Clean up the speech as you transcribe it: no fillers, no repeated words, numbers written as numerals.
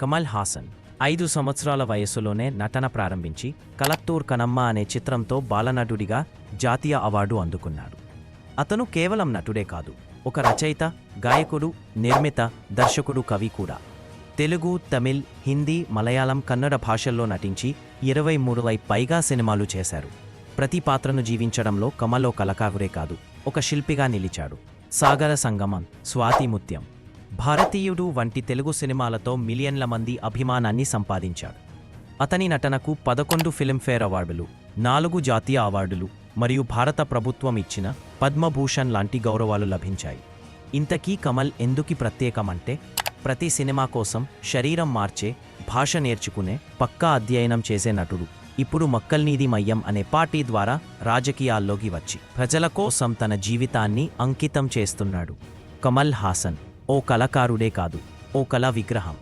కమల్ హాసన్ 5 సంవత్సరాల వయస్సులోనే నటన ప్రారంభించి కలత్తూర్ కనమ్మ అనే చిత్రంతో బాలనటుడిగా జాతీయ అవార్డు అందుకున్నాడు. అతను కేవలం నటుడే కాదు, ఒక రచయిత, గాయకుడు, నిర్మిత, దర్శకుడు, కవి కూడా. తెలుగు, తమిళ్, హిందీ, మలయాళం, కన్నడ భాషల్లో నటించి 23కి పైగా సినిమాలు చేశారు. ప్రతి పాత్రను జీవించడంలో కమల్ ఓ కళాకారుడే కాదు, ఒక శిల్పిగా నిలిచాడు. సాగర సంగమం, స్వాతి ముత్యం, భారతీయుడు వంటి తెలుగు సినిమాలతో మిలియన్ల మంది అభిమానాన్ని సంపాదించాడు. అతని నటనకు 11 ఫిల్మ్ఫేర్ అవార్డులు, 4 జాతీయ అవార్డులు మరియు భారత ప్రభుత్వం ఇచ్చిన పద్మభూషణ్ లాంటి గౌరవాలు లభించాయి. ఇంతకీ కమల్ ఎందుకు ప్రత్యేకమంటే, ప్రతి సినిమా కోసం శరీరం మార్చే, భాష నేర్చుకునే, పక్కా అధ్యయనం చేసే నటుడు. ఇప్పుడు మక్కల్నీది మయ్యం అనే పార్టీ ద్వారా రాజకీయాల్లోకి వచ్చి ప్రజల కోసం తన జీవితాన్ని అంకితం చేస్తున్నాడు. కమల్ హాసన్ ఓ కళాకారుడే కాదు, ఓ కళా విగ్రహం.